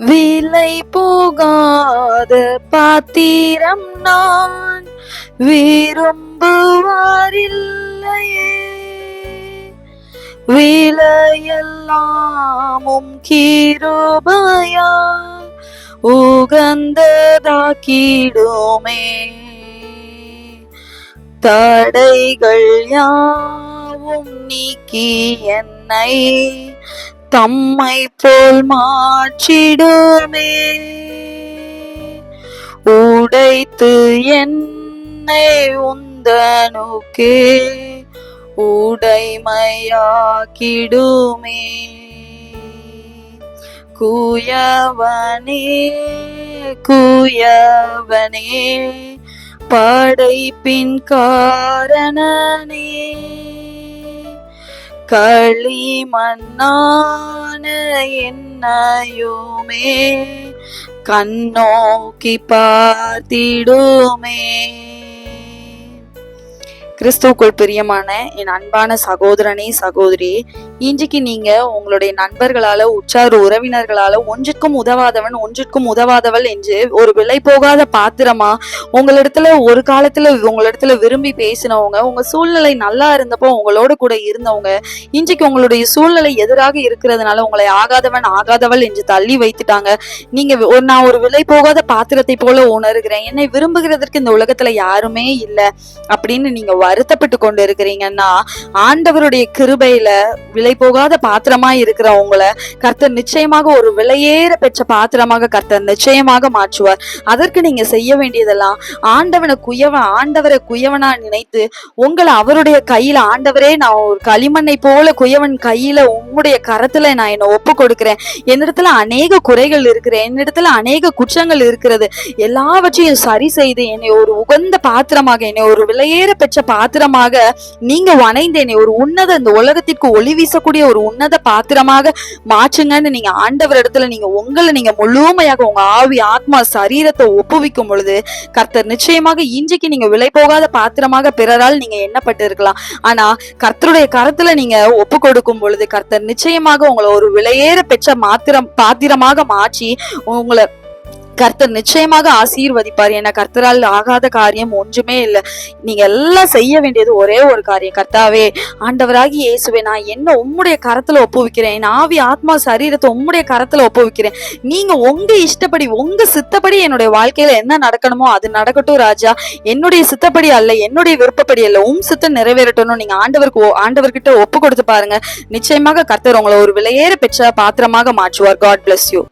விலை போகாத பாத்திரம் நான் விரும்புவாரில்லையே, விலையெல்லாமும் கிருபையால் உகந்ததாக்கிடுமே. தடைகள் யாவும் நீக்கி என்னை தம்மை போல் மாற்றிடுமே. உடைத்து என்னை உந்தனுக்கே உடைமையாக்கிடுமே. குயவனே குயவனே படைப்பின் காரணனே, களிமண்ணான என்னையுமே கண்ணோக்கி பார்த்திடுமே. கிறிஸ்துவுக்குள் பிரியமான என் அன்பான சகோதரனே சகோதரி, இன்றைக்கு நீங்க உங்களுடைய நண்பர்களால உற்றார் உறவினர்களால ஒன்றிற்கும் உதவாதவள் என்று ஒரு விலை போகாத பாத்திரமா உங்களிடத்துல ஒரு காலத்துல உங்களிடத்துல விரும்பி பேசினவங்க, உங்க சூழ்நிலை நல்லா இருந்தப்போ உங்களோட கூட இருந்தவங்க, இன்றைக்கு உங்களுடைய சூழ்நிலை எதிராக இருக்கிறதுனால உங்களை ஆகாதவள் என்று தள்ளி வைத்துட்டாங்க. நீங்க நான் ஒரு விலை போகாத பாத்திரத்தை போல உணர்கிறேன், என்னை விரும்புகிறதற்கு இந்த உலகத்துல யாருமே இல்லை அப்படின்னு நீங்க வருத்தப்பட்டு கொண்டு இருக்கிறீங்கன்னா, ஆண்டவருடைய கிருபையில விலை போகாத பாத்திரமா இருக்கிற உங்களை கர்த்தர் நிச்சயமாக ஒரு விலையேற பெற்ற பாத்திரமாக கர்த்தர் நிச்சயமாக மாற்றுவார். அதற்கு நீங்க செய்ய வேண்டியதெல்லாம் ஆண்டவரை குயவனா நினைத்து உங்களை அவருடைய கையில, ஆண்டவரே நான் ஒரு களிமண்ணை போல குயவன் கையில உங்களுடைய கரத்துல நான் என்னை ஒப்பு கொடுக்கிறேன், என்னிடத்துல அநேக குறைகள் இருக்கிறேன், என்னிடத்துல அநேக குற்றங்கள் இருக்கிறது, எல்லாவற்றையும் சரி செய்து என்னை ஒரு உகந்த பாத்திரமாக, என்னை ஒரு விலையேற பெற்ற பாத்திரமாக நீங்க வணைந்தேனே ஒரு உன்னத, இந்த உலகத்திற்கு ஒளி வீசக்கூடிய ஒரு உன்னத பாத்திரமாக மாற்றுங்கன்னு நீங்க ஆண்டவர் இடத்துல நீங்க முழுமையாக உங்க ஆவி ஆத்மா சரீரத்தை ஒப்புவிக்கும் பொழுது கர்த்தர் நிச்சயமாக இன்றைக்கு நீங்க விலை போகாத பாத்திரமாக பிறரால் நீங்க எண்ணப்பட்டு இருக்கலாம். ஆனா கர்த்தருடைய கரத்துல நீங்க ஒப்பு கொடுக்கும் பொழுது கர்த்தர் நிச்சயமாக உங்களை ஒரு விலையேற பெற்ற பாத்திரமாக மாற்றி உங்களை கர்த்தர் நிச்சயமாக ஆசீர்வதிப்பார். என கர்த்தரால் ஆகாத காரியம் ஒன்றுமே இல்லை. நீங்க எல்லாம் செய்ய வேண்டியது ஒரே ஒரு காரியம், கர்த்தாவே ஆண்டவராகி இயேசுவே நான் என்ன உம்முடைய கரத்துல ஒப்புவிக்கிறேன், என் ஆவி ஆத்மா சரீரத்தை உம்முடைய கரத்துல ஒப்புவிக்கிறேன், நீங்க உங்க இஷ்டப்படி உங்க சித்தப்படி என்னுடைய வாழ்க்கையில என்ன நடக்கணுமோ அது நடக்கட்டும் ராஜா, என்னுடைய சித்தப்படி அல்ல, என்னுடைய விருப்பப்படி அல்ல, சித்தம் நிறைவேறட்டும் நீங்க ஆண்டவர்கிட்ட ஒப்பு கொடுத்து பாருங்க. நிச்சயமாக கர்த்தர் உங்களை ஒரு விலையேற பெற்ற பாத்திரமாக மாற்றுவார். God bless you.